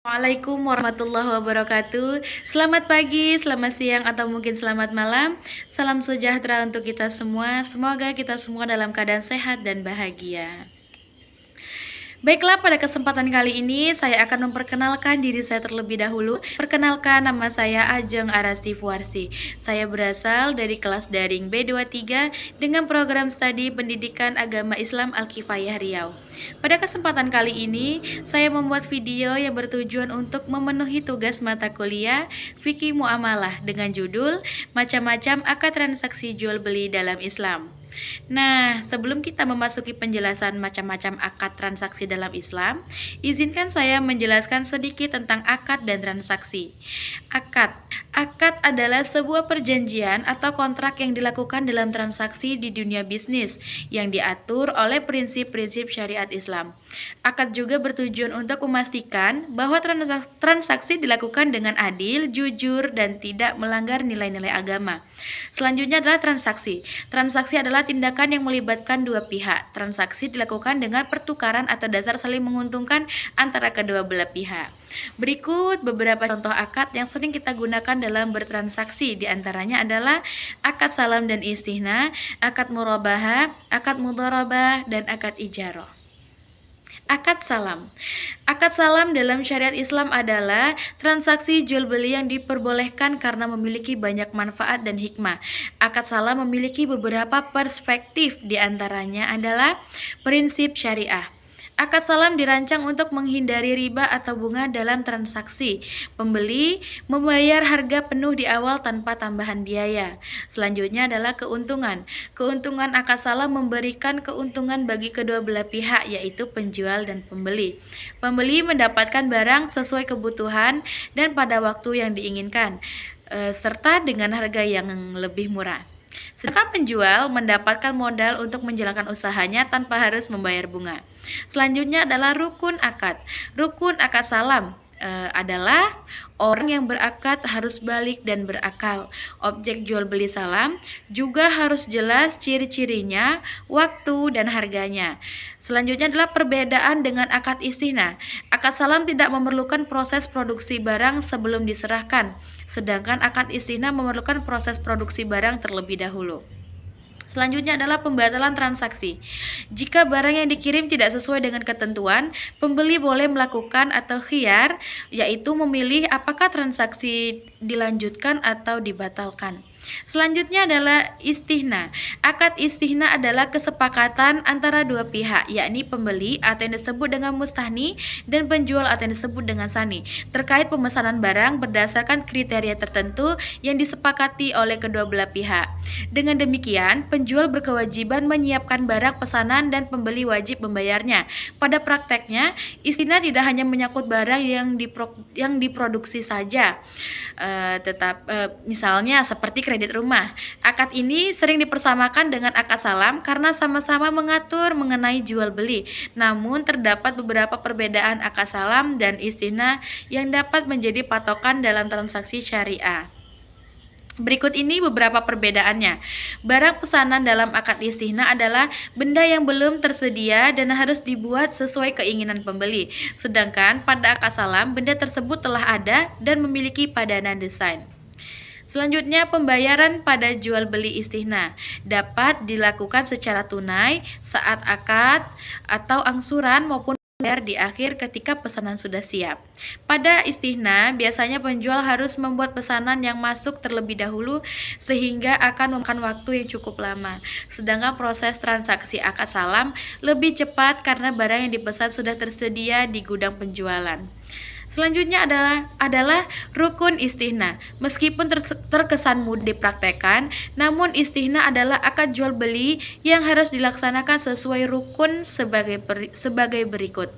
Assalamualaikum warahmatullahi wabarakatuh. Selamat pagi, selamat siang, atau mungkin selamat malam. Salam sejahtera untuk kita semua. Semoga kita semua dalam keadaan sehat dan bahagia. Baiklah, pada kesempatan kali ini saya akan memperkenalkan diri saya terlebih dahulu. Perkenalkan, nama saya Ajeng Arasi Fuarsi. Saya berasal dari kelas daring B23 dengan program studi Pendidikan Agama Islam Al-Kifayah Riau. Pada kesempatan kali ini, saya membuat video yang bertujuan untuk memenuhi tugas mata kuliah Fikih Muamalah dengan judul Macam-macam akad transaksi jual beli dalam Islam. Nah, sebelum kita memasuki penjelasan macam-macam akad transaksi dalam Islam, izinkan saya menjelaskan sedikit tentang akad dan transaksi. Akad adalah sebuah perjanjian atau kontrak yang dilakukan dalam transaksi di dunia bisnis yang diatur oleh prinsip-prinsip syariat Islam. Akad juga bertujuan untuk memastikan bahwa transaksi dilakukan dengan adil, jujur, dan tidak melanggar nilai-nilai agama. Selanjutnya adalah transaksi. Transaksi adalah tindakan yang melibatkan dua pihak. Transaksi dilakukan dengan pertukaran atau dasar saling menguntungkan antara kedua belah pihak. Berikut beberapa contoh akad yang sering kita gunakan dalam bertransaksi. Di antaranya adalah akad salam dan istihna, akad murabahah, akad mudharabah, dan akad ijarah. Akad salam. Akad salam dalam syariat Islam adalah transaksi jual beli yang diperbolehkan karena memiliki banyak manfaat dan hikmah. Akad salam memiliki beberapa perspektif, di antaranya adalah prinsip syariah. Akad salam dirancang untuk menghindari riba atau bunga dalam transaksi. Pembeli membayar harga penuh di awal tanpa tambahan biaya. Selanjutnya adalah keuntungan. Keuntungan akad salam memberikan keuntungan bagi kedua belah pihak, yaitu penjual dan pembeli. Pembeli mendapatkan barang sesuai kebutuhan dan pada waktu yang diinginkan, serta dengan harga yang lebih murah. Sedangkan penjual mendapatkan modal untuk menjalankan usahanya tanpa harus membayar bunga. Selanjutnya adalah rukun akad. Rukun akad salam adalah orang yang berakad harus balik dan berakal. Objek jual beli salam juga harus jelas ciri-cirinya, waktu, dan harganya. Selanjutnya adalah perbedaan dengan akad istihna. Akad salam tidak memerlukan proses produksi barang sebelum diserahkan, sedangkan akad istihna memerlukan proses produksi barang terlebih dahulu. Selanjutnya adalah pembatalan transaksi. Jika barang yang dikirim tidak sesuai dengan ketentuan, pembeli boleh melakukan atau khiyar, yaitu memilih apakah transaksi dilanjutkan atau dibatalkan. Selanjutnya adalah istihna. Akad istihna adalah kesepakatan antara dua pihak, yakni pembeli atau yang disebut dengan mustahni dan penjual atau yang disebut dengan sani, terkait pemesanan barang berdasarkan kriteria tertentu yang disepakati oleh kedua belah pihak. Dengan demikian, penjual berkewajiban menyiapkan barang pesanan dan pembeli wajib membayarnya. Pada prakteknya, istihna tidak hanya menyangkut barang yang diproduksi saja, misalnya seperti kredit rumah. Akad ini sering dipersamakan dengan akad salam karena sama-sama mengatur mengenai jual beli. Namun terdapat beberapa perbedaan akad salam dan istihna yang dapat menjadi patokan dalam transaksi syariah. Berikut ini beberapa perbedaannya. Barang pesanan dalam akad istihna adalah benda yang belum tersedia dan harus dibuat sesuai keinginan pembeli. Sedangkan pada akad salam, benda tersebut telah ada dan memiliki padanan desain. Selanjutnya, pembayaran pada jual beli istihna dapat dilakukan secara tunai saat akad atau angsuran maupun bayar di akhir ketika pesanan sudah siap. Pada istihna, biasanya penjual harus membuat pesanan yang masuk terlebih dahulu sehingga akan memakan waktu yang cukup lama. Sedangkan proses transaksi akad salam lebih cepat karena barang yang dipesan sudah tersedia di gudang penjualan. Selanjutnya adalah rukun istihna. Meskipun terkesan mudah dipraktekkan, namun istihna adalah akad jual beli yang harus dilaksanakan sesuai rukun sebagai berikut.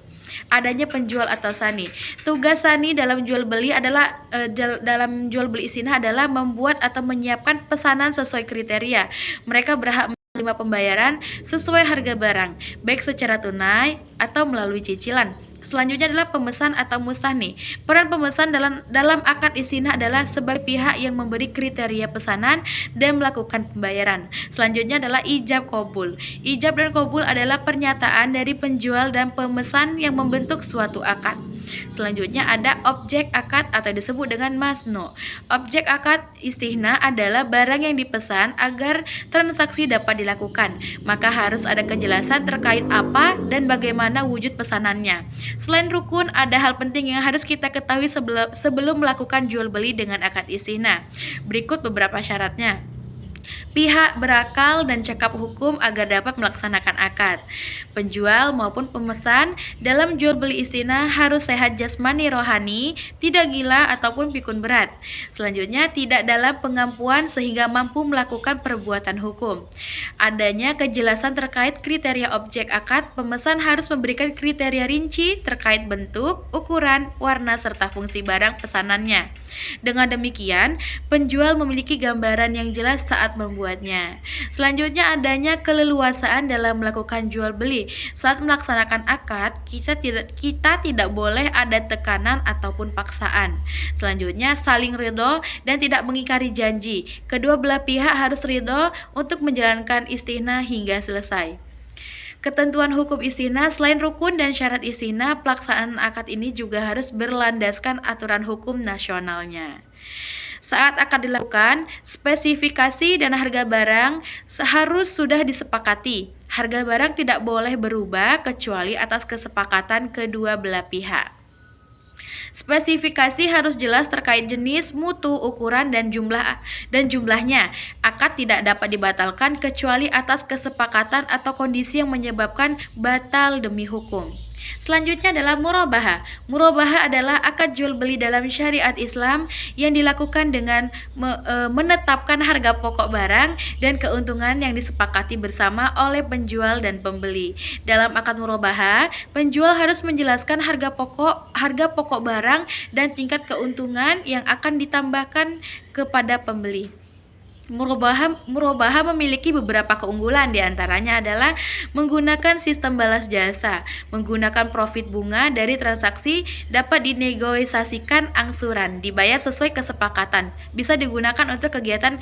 Adanya penjual atau sani. Tugas sani dalam jual beli istihna adalah membuat atau menyiapkan pesanan sesuai kriteria. Mereka berhak menerima pembayaran sesuai harga barang, baik secara tunai atau melalui cicilan. Selanjutnya adalah pemesan atau mustahni. Peran pemesan dalam akad istihna adalah sebagai pihak yang memberi kriteria pesanan dan melakukan pembayaran. Selanjutnya adalah ijab qabul. Ijab dan qabul adalah pernyataan dari penjual dan pemesan yang membentuk suatu akad. Selanjutnya ada objek akad atau disebut dengan masnu. Objek akad istihna adalah barang yang dipesan agar transaksi dapat dilakukan. Maka harus ada kejelasan terkait apa dan bagaimana wujud pesanannya. Selain rukun, ada hal penting yang harus kita ketahui sebelum melakukan jual beli dengan akad istihna. Berikut beberapa syaratnya. Pihak berakal dan cakap hukum agar dapat melaksanakan akad. Penjual maupun pemesan dalam jual beli istihna harus sehat jasmani rohani, tidak gila ataupun pikun berat. Selanjutnya, tidak dalam pengampuan sehingga mampu melakukan perbuatan hukum. Adanya kejelasan terkait kriteria objek akad, pemesan harus memberikan kriteria rinci terkait bentuk, ukuran, warna, serta fungsi barang pesanannya. Dengan demikian, penjual memiliki gambaran yang jelas saat membuatnya. Selanjutnya, adanya keleluasaan dalam melakukan jual beli. Saat melaksanakan akad, kita tidak boleh ada tekanan ataupun paksaan. Selanjutnya, saling ridho dan tidak mengingkari janji. Kedua belah pihak harus ridho untuk menjalankan istihna hingga selesai. Ketentuan hukum istihna, selain rukun dan syarat istihna, pelaksanaan akad ini juga harus berlandaskan aturan hukum nasionalnya. Saat akad dilakukan, spesifikasi dan harga barang harus sudah disepakati. Harga barang tidak boleh berubah kecuali atas kesepakatan kedua belah pihak. Spesifikasi harus jelas terkait jenis, mutu, ukuran, dan jumlahnya. Akad tidak dapat dibatalkan kecuali atas kesepakatan atau kondisi yang menyebabkan batal demi hukum. Selanjutnya adalah murabaha. Murabaha adalah akad jual beli dalam syariat Islam yang dilakukan dengan menetapkan harga pokok barang dan keuntungan yang disepakati bersama oleh penjual dan pembeli. Dalam akad murabaha, penjual harus menjelaskan harga pokok barang dan tingkat keuntungan yang akan ditambahkan kepada pembeli. Murabaha memiliki beberapa keunggulan, diantaranya adalah menggunakan sistem balas jasa, menggunakan profit bunga dari transaksi, dapat dinegosiasikan angsuran, dibayar sesuai kesepakatan, bisa digunakan untuk kegiatan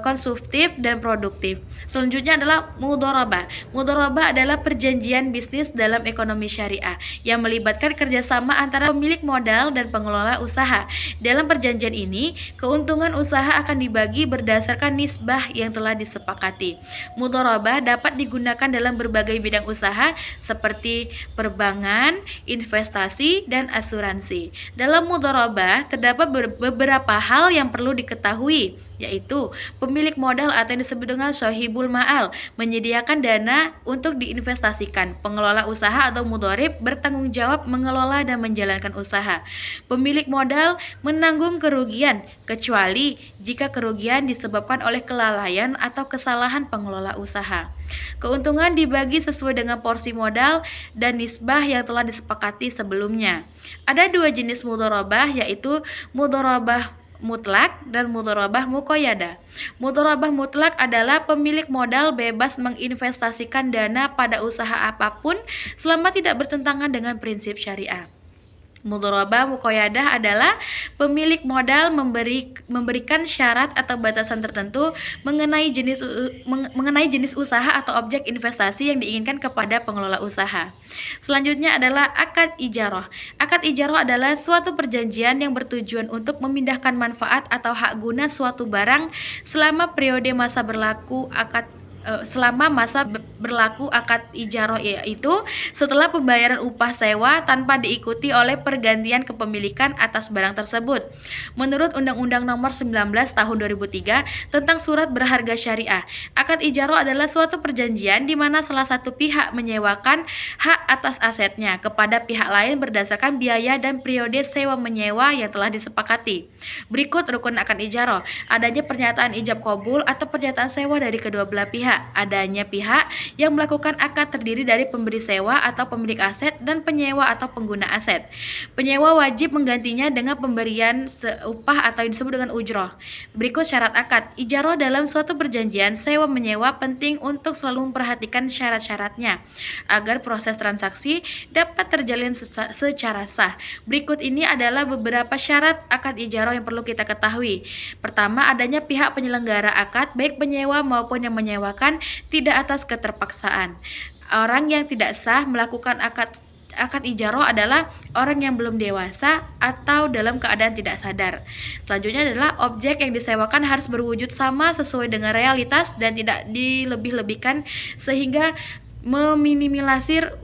konsumtif dan produktif. Selanjutnya adalah mudharabah. Mudharabah adalah perjanjian bisnis dalam ekonomi syariah yang melibatkan kerjasama antara pemilik modal dan pengelola usaha. Dalam perjanjian ini, keuntungan usaha akan dibagi berdasarkan nisbah yang telah disepakati. Mudharabah dapat digunakan dalam berbagai bidang usaha seperti perbankan, investasi, dan asuransi. Dalam mudharabah terdapat beberapa hal yang perlu diketahui, yaitu pemilik modal atau yang disebut dengan sohibul ma'al menyediakan dana untuk diinvestasikan. Pengelola usaha atau mudharib bertanggung jawab mengelola dan menjalankan usaha. Pemilik modal menanggung kerugian kecuali jika kerugian disebabkan oleh kelalaian atau kesalahan pengelola usaha. Keuntungan dibagi sesuai dengan porsi modal dan nisbah yang telah disepakati sebelumnya. Ada dua jenis mudharabah, yaitu mudharabah mutlak dan mudharabah muqayyadah. Mudharabah mutlak adalah pemilik modal bebas menginvestasikan dana pada usaha apapun selama tidak bertentangan dengan prinsip syariah. Mudharabah muqayyadah adalah pemilik modal memberikan syarat atau batasan tertentu mengenai jenis usaha atau objek investasi yang diinginkan kepada pengelola usaha. Selanjutnya adalah akad ijarah. Akad ijarah adalah suatu perjanjian yang bertujuan untuk memindahkan manfaat atau hak guna suatu barang selama periode masa berlaku akad ijarah, yaitu setelah pembayaran upah sewa tanpa diikuti oleh pergantian kepemilikan atas barang tersebut. Menurut Undang-Undang Nomor 19 Tahun 2003 tentang Surat Berharga Syariah, akad ijarah adalah suatu perjanjian di mana salah satu pihak menyewakan hak atas asetnya kepada pihak lain berdasarkan biaya dan periode sewa menyewa yang telah disepakati. Berikut rukun akad ijarah. Adanya pernyataan ijab qabul atau pernyataan sewa dari kedua belah pihak. Adanya pihak yang melakukan akad terdiri dari pemberi sewa atau pemilik aset dan penyewa atau pengguna aset. Penyewa wajib menggantinya dengan pemberian seupah atau yang disebut dengan ujroh. Berikut syarat akad ijarah dalam suatu perjanjian sewa menyewa. Penting untuk selalu memperhatikan syarat-syaratnya agar proses transaksi dapat terjalin secara sah. Berikut ini adalah beberapa syarat akad ijarah yang perlu kita ketahui. Pertama, adanya pihak penyelenggara akad, baik penyewa maupun yang menyewakan, tidak atas keterpaksaan. Orang yang tidak sah melakukan akad ijaroh adalah orang yang belum dewasa atau dalam keadaan tidak sadar. Selanjutnya adalah objek yang disewakan harus berwujud sama sesuai dengan realitas dan tidak dilebih-lebihkan sehingga meminimalisir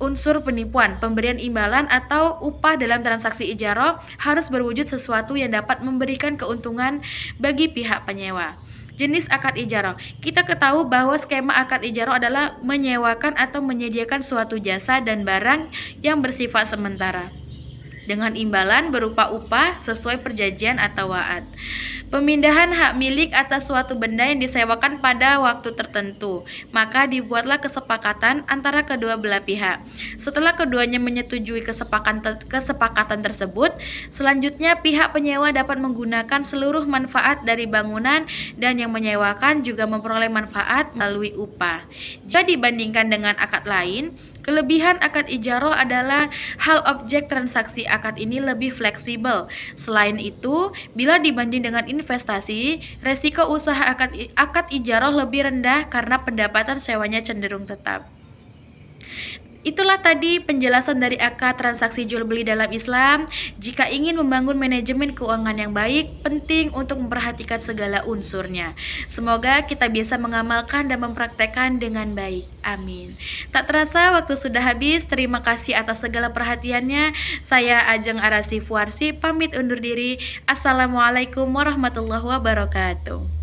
unsur penipuan. Pemberian imbalan atau upah dalam transaksi ijaroh harus berwujud sesuatu yang dapat memberikan keuntungan bagi pihak penyewa. Jenis akad ijaroh. Kita ketahui bahwa skema akad ijaroh adalah menyewakan atau menyediakan suatu jasa dan barang yang bersifat sementara dengan imbalan berupa upah sesuai perjanjian atau wa'ad. Pemindahan hak milik atas suatu benda yang disewakan pada waktu tertentu, maka dibuatlah kesepakatan antara kedua belah pihak. Setelah keduanya menyetujui kesepakatan tersebut, selanjutnya pihak penyewa dapat menggunakan seluruh manfaat dari bangunan dan yang menyewakan juga memperoleh manfaat melalui upah. Jika dibandingkan dengan akad lain, kelebihan akad ijaroh adalah hal objek transaksi akad ini lebih fleksibel. Selain itu, bila dibanding dengan investasi, resiko usaha akad ijaroh lebih rendah karena pendapatan sewanya cenderung tetap. Itulah tadi penjelasan dari akad transaksi jual beli dalam Islam. Jika ingin membangun manajemen keuangan yang baik, penting untuk memperhatikan segala unsurnya. Semoga kita bisa mengamalkan dan mempraktekkan dengan baik. Amin. Tak terasa waktu sudah habis. Terima kasih atas segala perhatiannya. Saya Ajeng Arasif Warsi pamit undur diri. Assalamualaikum warahmatullahi wabarakatuh.